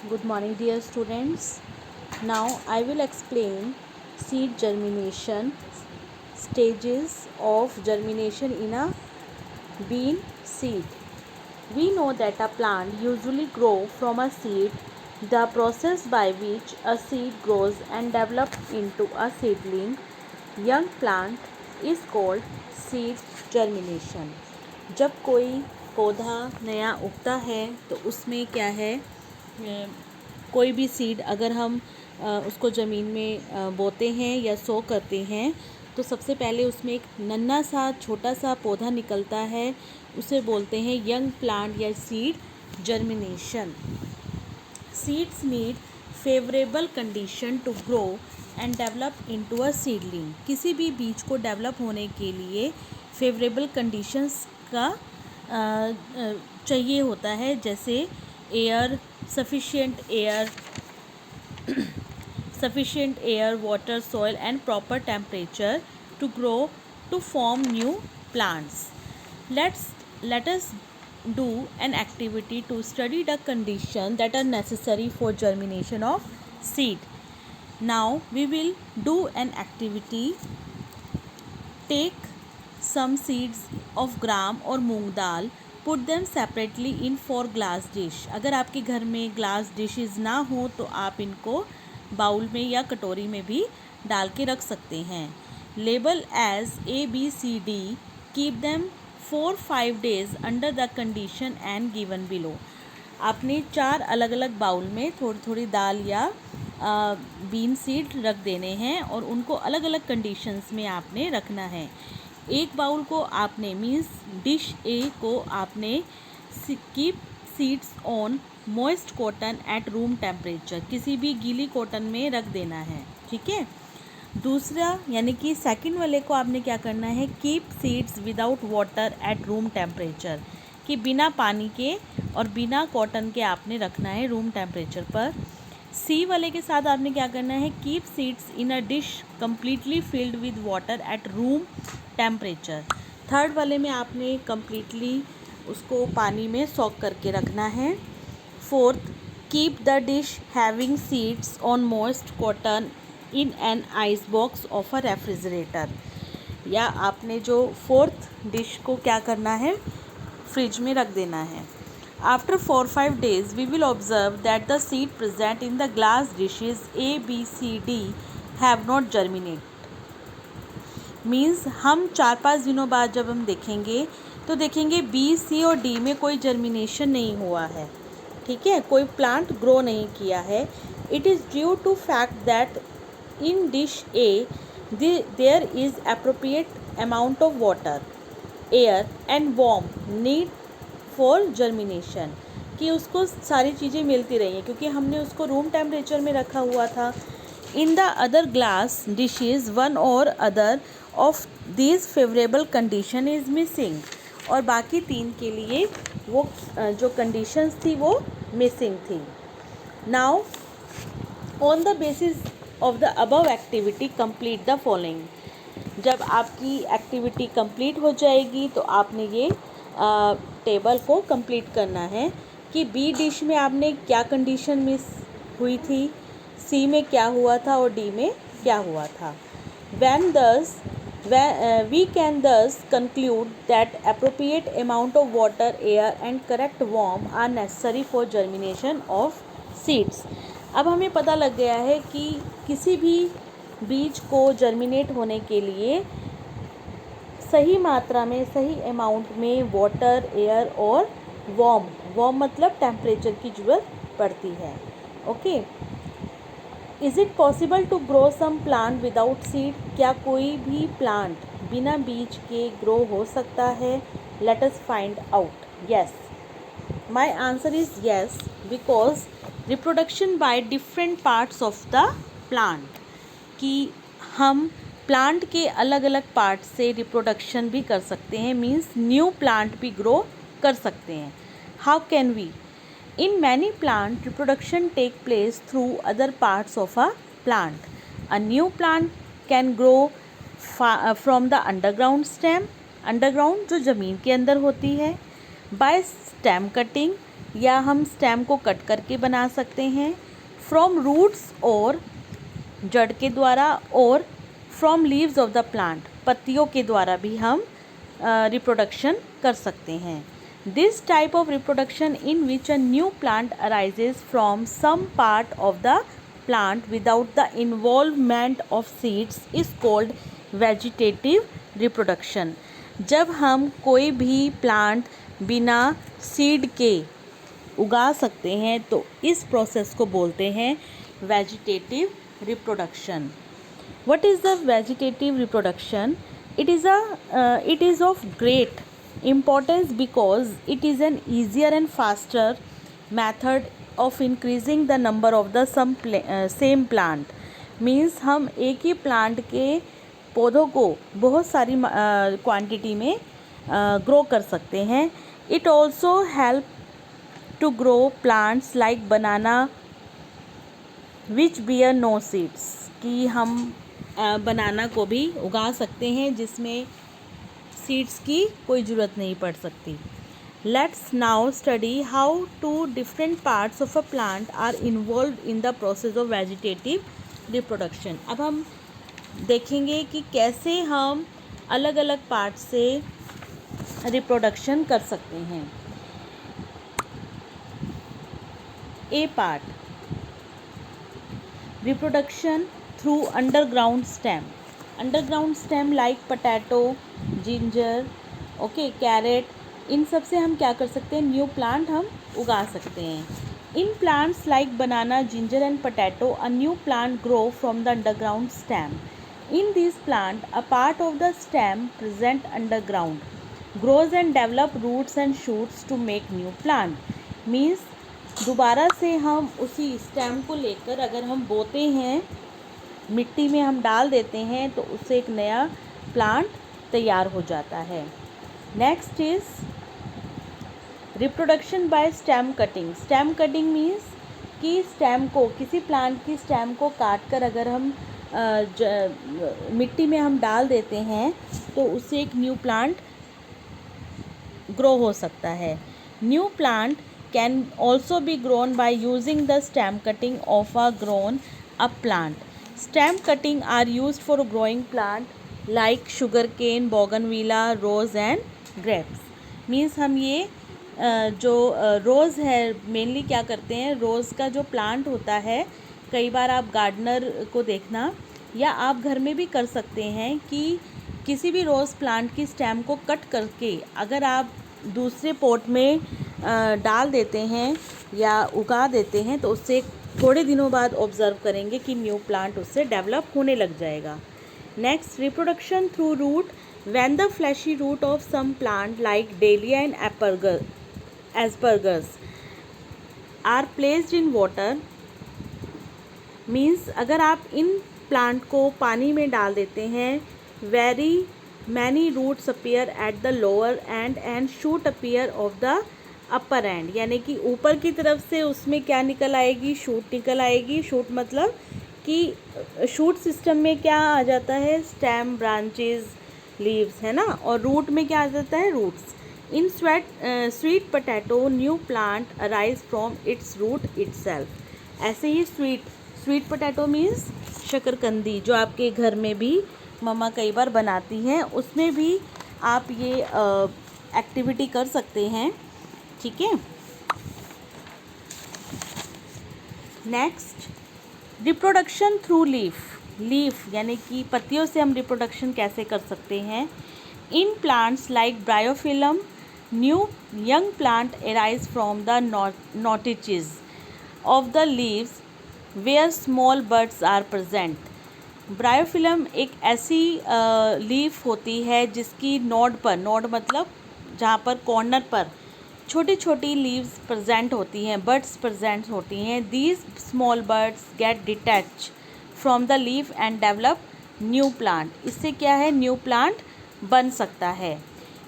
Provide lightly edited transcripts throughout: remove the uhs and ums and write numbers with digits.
Good morning, dear students. Now I will explain seed germination, stages of germination in a bean seed. We know that a plant usually grows from a seed. The process by which a seed grows and develops into a seedling, young plant is called seed germination. जब कोई पौधा नया उगता है तो उसमें क्या है, कोई भी सीड अगर हम उसको ज़मीन में बोते हैं या सो करते हैं तो सबसे पहले उसमें एक नन्हा सा छोटा सा पौधा निकलता है, उसे बोलते हैं यंग प्लांट या seed germination. Seeds need favourable condition to grow and develop into a seedling. किसी भी बीज को डेवलप होने के लिए फेवरेबल कंडीशंस का चाहिए होता है, जैसे air, sufficient air, water, soil and proper temperature to grow to form new plants. Let us do an activity to study the conditions that are necessary for germination of seed. Now we will do an activity. Take some seeds of gram और moong dal, put them separately in 4 glass dish. अगर आपके घर में glass dishes ना हो तो आप इनको बाउल में या कटोरी में भी डाल के रख सकते हैं. Label as ABCD. Keep them 4-5 days under the condition and given below. आपने 4 अलग अलग बाउल में थोड़ी थोड़ी दाल या बीन सीड रख देने हैं और उनको अलग अलग कंडीशंस में आपने रखना है. एक बाउल को आपने मीन्स डिश ए को आपने keep seeds on moist cotton at room temperature, किसी भी गीली कॉटन में रख देना है. ठीक है. दूसरा यानी कि सेकंड वाले को आपने क्या करना है, keep seeds without water at room temperature, कि बिना पानी के और बिना कॉटन के आपने रखना है रूम टेम्परेचर पर. सी वाले के साथ आपने क्या करना है, keep seeds in a dish completely filled with water at room temperature. Third वाले में आपने कम्प्लीटली उसको पानी में सॉक करके रखना है. Fourth, keep the dish having seeds on moist cotton in an ice box of a refrigerator. या आपने जो फोर्थ डिश को क्या करना है, फ्रिज में रख देना है. After 4-5 days, we will observe that the seed present in the glass dishes A, B, C, D have not germinated. Means हम 4-5 दिनों बाद जब हम देखेंगे तो देखेंगे B, C और D में कोई जर्मिनेशन नहीं हुआ है. ठीक है, कोई प्लांट ग्रो नहीं किया है. It is due to fact that in dish A there is appropriate amount of water, air and warmth need for germination, कि उसको सारी चीज़ें मिलती रही हैं क्योंकि हमने उसको रूम टेम्परेचर में रखा हुआ था. In the other glass dishes one और other of this favourable condition is missing. और बाकी 3 के लिए वो जो कंडीशंस थी वो मिसिंग थी. Now on the basis of the above activity complete the following. जब आपकी एक्टिविटी कंप्लीट हो जाएगी तो आपने ये टेबल को कंप्लीट करना है कि बी डिश में आपने क्या कंडीशन मिस हुई थी, सी में क्या हुआ था और डी में क्या हुआ था. We can thus conclude that appropriate amount of water, air and correct warmth are necessary for germination of seeds. अब हमें पता लग गया है कि किसी भी बीज को जर्मिनेट होने के लिए सही मात्रा में, सही अमाउंट में वाटर, एयर और वार्म मतलब टेम्परेचर की ज़रूरत पड़ती है. Okay. Is it possible to grow some plant without seed. क्या कोई भी प्लांट बिना बीज के ग्रो हो सकता है? Let us find out. Yes, my answer is yes, because reproduction by different parts of the plant, कि हम प्लांट के अलग अलग पार्ट से रिप्रोडक्शन भी कर सकते हैं, मीन्स न्यू प्लांट भी ग्रो कर सकते हैं. How can we? In many plant reproduction take place through other parts of a plant. A new plant can grow from the underground stem, underground जो ज़मीन के अंदर होती है, बाय स्टेम कटिंग या हम स्टेम को कट करके बना सकते हैं, फ्रॉम रूट्स और जड़ के द्वारा, और from leaves of the plant, पत्तियों के द्वारा भी हम रिप्रोडक्शन कर सकते हैं। This type of reproduction in which a new plant arises from some part of the plant without the involvement of seeds is called vegetative reproduction. जब हम कोई भी प्लांट बिना सीड के उगा सकते हैं तो इस प्रोसेस को बोलते हैं vegetative reproduction. What is the vegetative reproduction? It is of great importance because it is an easier and faster method of increasing the number of the same plant. Means हम एक ही प्लांट के पौधों को बहुत सारी क्वांटिटी में grow कर सकते हैं. It also help to grow plants like banana which beer no seeds, कि हम बनाना को भी उगा सकते हैं जिसमें सीड्स की कोई ज़रूरत नहीं पड़ सकती. Let's now study how to different parts of a plant are involve in the process of vegetative reproduction. अब हम देखेंगे कि कैसे हम अलग अलग पार्ट से रिप्रोडक्शन कर सकते हैं. ए part, reproduction through underground stem. Underground stem like potato, ginger, carrot, इन सब से हम क्या कर सकते हैं, न्यू प्लांट हम उगा सकते हैं. In plants like banana, ginger and potato, a new plant grow from the underground stem. In this plant a part of the stem present underground grows and develop roots and shoots to make new plant. Means दोबारा से हम उसी stem को लेकर अगर हम बोते हैं, मिट्टी में हम डाल देते हैं तो उससे एक नया प्लांट तैयार हो जाता है. Next is reproduction by stem cutting. Stem cutting means कि स्टेम को, किसी प्लांट की स्टेम को काट कर अगर हम मिट्टी में हम डाल देते हैं तो उससे एक न्यू प्लांट ग्रो हो सकता है. New plant can also be grown by using the stem cutting of a grown up plant. Stem cutting are used for growing plant like sugarcane, bougainvillea, rose and grapes. Means हम ये जो रोज़ है mainly क्या करते हैं, रोज़ का जो plant होता है, कई बार आप गार्डनर को देखना या आप घर में भी कर सकते हैं कि किसी भी रोज़ प्लांट की स्टेम को कट करके अगर आप दूसरे पॉट में डाल देते हैं या उगा देते हैं तो उससे थोड़े दिनों बाद ऑब्ज़र्व करेंगे कि न्यू प्लांट उससे डेवलप होने लग जाएगा. Next, reproduction through root. When the fleshy root of some plant like dahlia and asparagus are placed in water. Means अगर आप इन प्लांट को पानी में डाल देते हैं, very many roots appear at the lower end and shoot appear of the upper end. यानी कि ऊपर की तरफ से उसमें क्या निकल आएगी, शूट निकल आएगी. शूट मतलब कि शूट सिस्टम में क्या आ जाता है, स्टेम, ब्रांचेस, लीव्स, है ना. और रूट में क्या आ जाता है, roots. In sweet potato new plant arise from its root itself. ऐसे ही स्वीट पोटैटो मीन्स शकरकंदी, जो आपके घर में भी मम्मा कई बार बनाती हैं, उसमें भी आप ये एक्टिविटी कर सकते हैं. ठीक है. नेक्स्ट, रिप्रोडक्शन थ्रू लीफ यानी कि पत्तियों से हम रिप्रोडक्शन कैसे कर सकते हैं. In plants like bryophyllum new young plant arise from the notches of the leaves where small buds are present. Bryophyllum एक ऐसी लीफ होती है जिसकी नोड मतलब जहाँ पर कॉर्नर पर छोटी छोटी लीव्स प्रेजेंट होती हैं, बड्स प्रेजेंट होती हैं. These small buds get detach from the leaf and develop new plant. इससे क्या है, न्यू प्लांट बन सकता है.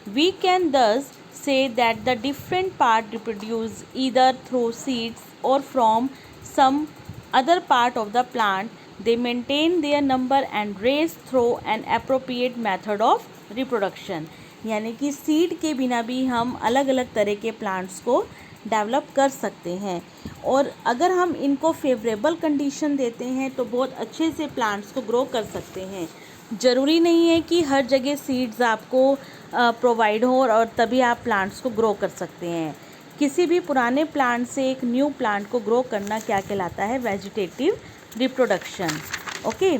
We can thus say that the different part reproduce either through seeds और from some other part of the plant. They maintain their number and raise through an appropriate method of reproduction. यानी कि seed के बिना भी हम अलग अलग तरह के प्लांट्स को डेवलप कर सकते हैं। और अगर हम इनको फेवरेबल कंडीशन देते हैं तो बहुत अच्छे से प्लांट्स को ग्रो कर सकते हैं। ज़रूरी नहीं है कि हर जगह सीड्स आपको प्रोवाइड हो और तभी आप प्लांट्स को ग्रो कर सकते हैं। किसी भी पुराने प्लांट से एक न्यू प्लांट को ग्रो करना क्या कहलाता है? Vegetative reproduction. Okay,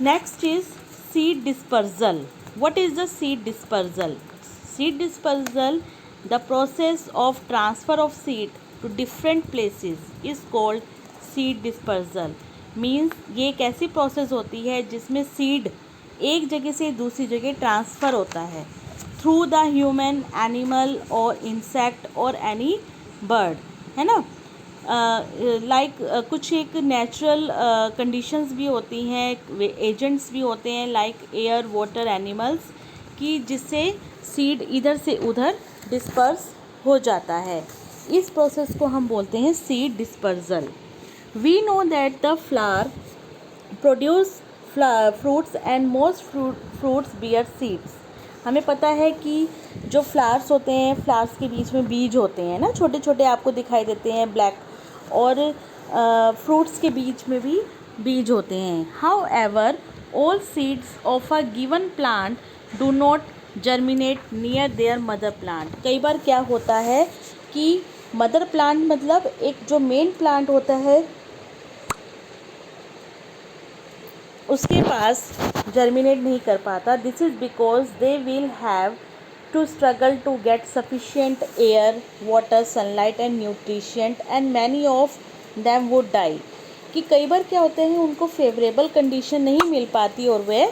next is seed dispersal. What is the seed dispersal? Seed dispersal, the process of transfer of seed to different places is called seed dispersal. Means ये एक ऐसी process होती है जिसमें सीड एक जगह से दूसरी जगह ट्रांसफ़र होता है थ्रू द ह्यूमन, एनिमल और इंसेक्ट और एनी बर्ड, है ना। कुछ एक नेचुरल कंडीशंस भी होती हैं, एजेंट्स भी होते हैं लाइक एयर, वाटर, एनिमल्स कि जिससे सीड इधर से उधर डिस्पर्स हो जाता है। इस प्रोसेस को हम बोलते हैं seed dispersal. We know that the flower produce fruits and most fruits bear seeds. हमें पता है कि जो फ्लावर्स होते हैं, फ्लावर्स के बीच में बीज होते हैं ना, छोटे छोटे आपको दिखाई देते हैं ब्लैक, और फ्रूट्स के बीच में भी बीज होते हैं। How ever all seeds of a given plant do not germinate near there mother plant. कई बार क्या होता है कि मदर प्लांट मतलब एक जो मेन प्लांट होता है उसके पास जर्मिनेट नहीं कर पाता। This is because they will have to struggle to get sufficient air, water, sunlight and nutrition and many of them would die. कि कई बार क्या होते हैं उनको फेवरेबल कंडीशन नहीं मिल पाती और वे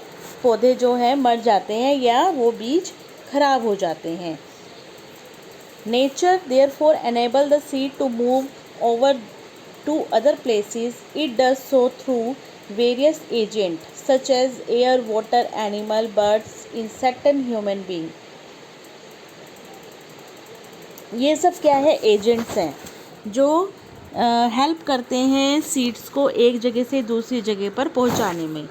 पौधे जो हैं मर जाते हैं या वो बीज खराब हो जाते हैं। Nature therefore enable the seed to move over to other places. It does so through various agents such as air, water, animal, birds, insect and human being. ये सब क्या है? एजेंट्स हैं जो हेल्प करते हैं सीड्स को एक जगह से दूसरी जगह पर पहुंचाने में।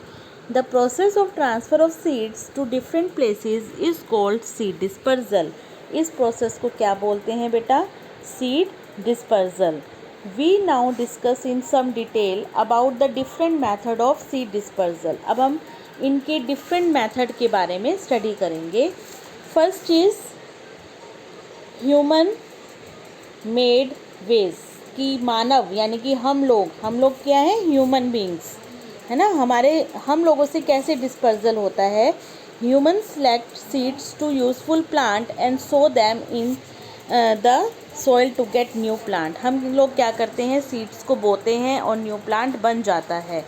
The process of transfer of seeds to different places is called seed dispersal. इस प्रोसेस को क्या बोलते हैं बेटा? Seed dispersal. We now discuss in some detail about the different method of seed dispersal. अब हम इनके different method के बारे में study करेंगे। First is human made ways, कि मानव यानी कि हम लोग क्या हैं? ह्यूमन बींग्स, है ना। हम लोगों से कैसे डिस्पर्जल होता है? Human select seeds to useful plant and sow them in the soil to get new plant. हम लोग क्या करते हैं? सीड्स को बोते हैं और न्यू प्लांट बन जाता है।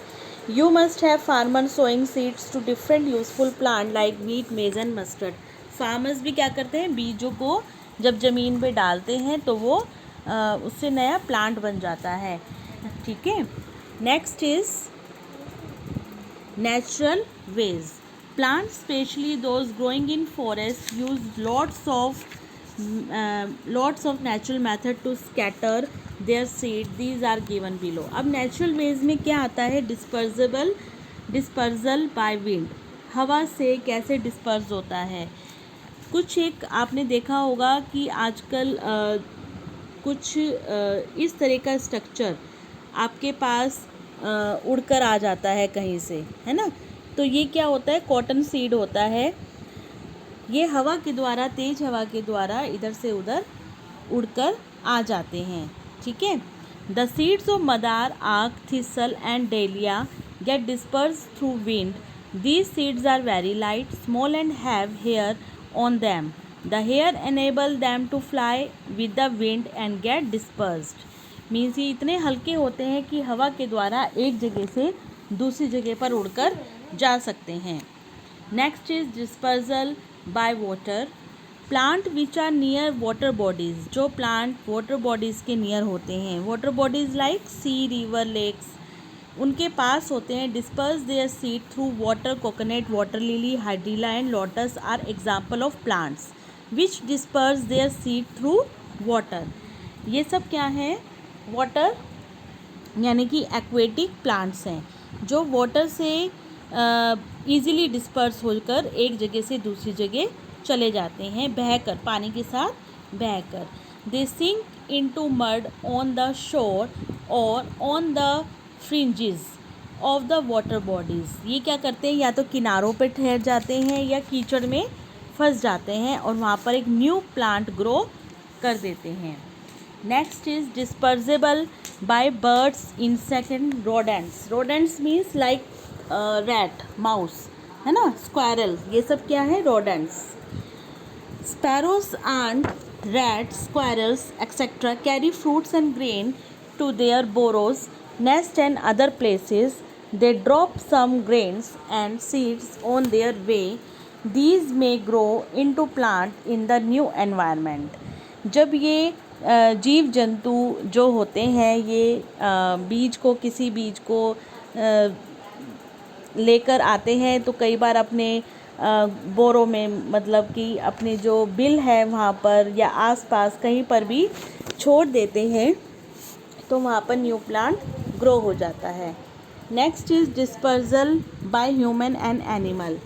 You must have farmer sowing seeds to different useful plant like wheat, maize and mustard. Farmers भी क्या करते हैं? बीजों को जब ज़मीन पे डालते हैं तो वो उससे नया प्लांट बन जाता है। ठीक है। Next is natural ways. Plants specially those growing in forest use lots of natural method to scatter their seed. These are given below. अब नेचुरल वेज में क्या आता है? Dispersal by wind. हवा से कैसे डिस्पर्स होता है? कुछ एक आपने देखा होगा कि आजकल कुछ इस तरह का स्ट्रक्चर आपके पास उड़कर आ जाता है कहीं से, है ना। तो ये क्या होता है? कॉटन सीड होता है। ये हवा के द्वारा, तेज हवा के द्वारा इधर से उधर उड़कर आ जाते हैं। ठीक है। The seeds of madar, aak, thistle and dahlia get disperse through wind. These seeds are very light, small and have hair on them. The hair enable them to fly with the wind and get dispersed. Means ये इतने हल्के होते हैं कि हवा के द्वारा एक जगह से दूसरी जगह पर उड़कर जा सकते हैं। Next is dispersal by water. Plant which are near water bodies. जो प्लांट वाटर बॉडीज़ के नियर होते हैं, water bodies like sea, river, lakes, उनके पास होते हैं। Disperse their seed through water. Coconut, water lily, hydrilla and lotus are example of plants which disperse their seed through water. ये सब क्या है? वाटर यानी कि एक्वेटिक प्लांट्स हैं जो वाटर से ईज़िली डिस्पर्स होकर एक जगह से दूसरी जगह चले जाते हैं, बहकर, पानी के साथ बहकर। They sink into mud on the shore or on the fringes of the water bodies. ये क्या करते हैं, या तो किनारों पे ठहर जाते हैं या कीचड़ में फंस जाते हैं और वहाँ पर एक न्यू प्लांट ग्रो कर देते हैं. Next is dispersible by birds, insect and rodents. Rodents means like rat, mouse, है ना, स्क्वायरल, ये सब क्या है, rodents. Sparrows and rats, squirrels, etc. carry fruits and grain to their burrows, nest and other places. They drop some grains and seeds on their way. These may grow into plant in the new environment. जब ये जीव जंतु जो होते हैं ये बीज को, किसी बीज को लेकर आते हैं तो कई बार अपने बोरों में, मतलब कि अपने जो बिल है वहाँ पर या आसपास कहीं पर भी छोड़ देते हैं तो वहाँ पर न्यू प्लांट ग्रो हो जाता है. Next is dispersal by human and animal.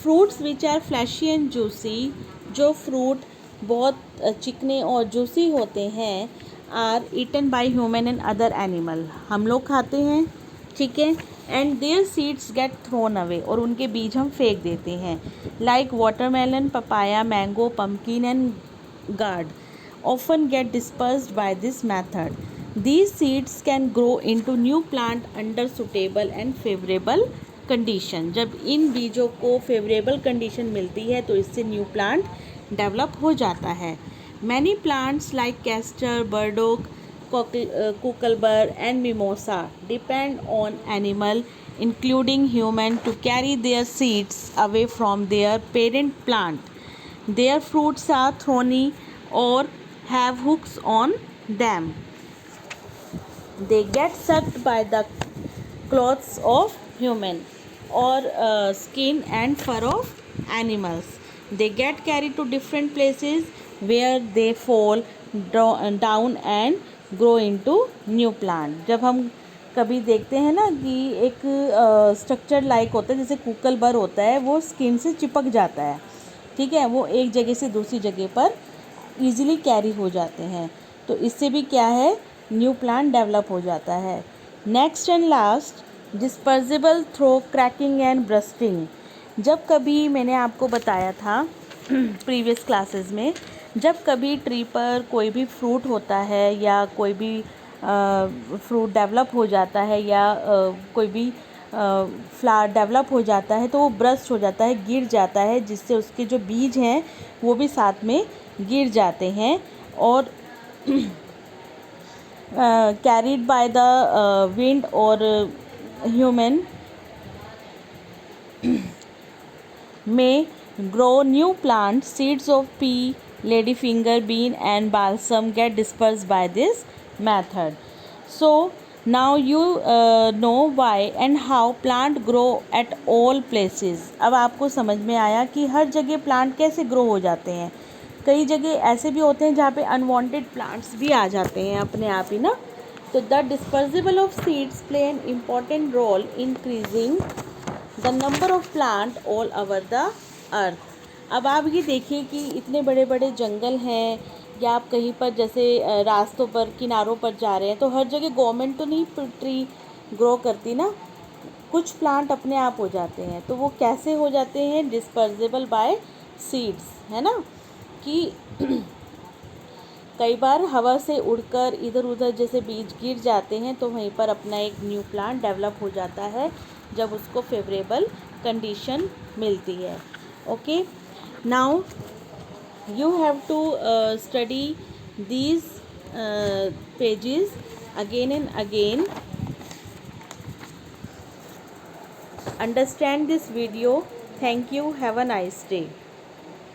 Fruits which are fleshy and juicy. जो फ्रूट बहुत चिकने और जूसी होते हैं are eaten by human and other animal. हम लोग खाते हैं, ठीक है. And their seeds get thrown away, और उनके बीज हम फेंक देते हैं. Like watermelon, papaya, mango, pumpkin and gourd often get dispersed by this method. These seeds can grow into new plant under suitable and favourable condition. जब इन बीजों को फेवरेबल कंडीशन मिलती है तो इससे न्यू प्लांट डेवलप हो जाता है. Many plants like castor, burdock, cucumber and mimosa depend on animal including human to carry their seeds away from their parent plant. Their fruits are thorny or have hooks on them. They get sucked by the clothes of human or skin and fur of animals. They get carried to different places where they fall down and grow into new plant. जब हम कभी देखते हैं ना कि एक structure like होता है, जैसे कुकलबर होता है, वो स्किन से चिपक जाता है, ठीक है, वो एक जगह से दूसरी जगह पर इजीली कैरी हो जाते हैं, तो इससे भी क्या है, न्यू प्लांट डेवलप हो जाता है. Next and last, dispersible through cracking and bursting. जब कभी मैंने आपको बताया था प्रीवियस क्लासेस में, जब कभी ट्री पर कोई भी फ्रूट होता है या कोई भी फ्रूट डेवलप हो जाता है या कोई भी फ्लावर डेवलप हो जाता है तो वो ब्रस्ट हो जाता है, गिर जाता है, जिससे उसके जो बीज हैं वो भी साथ में गिर जाते हैं और carried by the wind or human may grow new plants. Seeds of pea, ladyfinger, bean and balsam get dispersed by this method. So now you know why and how plant grow at all places. अब आपको समझ में आया कि हर जगह plant कैसे grow हो जाते हैं. कई जगह ऐसे भी होते हैं जहाँ पे अनवांटेड प्लांट्स भी आ जाते हैं अपने आप ही ना. तो the dispersible of seeds play an important role increasing the number of plant all over the earth. अब आप ये देखिए कि इतने बड़े बड़े जंगल हैं या आप कहीं पर जैसे रास्तों पर, किनारों पर जा रहे हैं, तो हर जगह गवर्नमेंट तो नहीं ट्री ग्रो करती ना, कुछ प्लांट अपने आप हो जाते हैं. तो वो कैसे हो जाते हैं, डिस्पर्जेबल बाय सीड्स, है ना, कि कई बार हवा से उड़कर इधर उधर जैसे बीज गिर जाते हैं तो वहीं पर अपना एक न्यू प्लांट डेवलप हो जाता है जब उसको फेवरेबल कंडीशन मिलती है. Okay, now you have to study these pages again and again. Understand this video. Thank you. Have a nice day.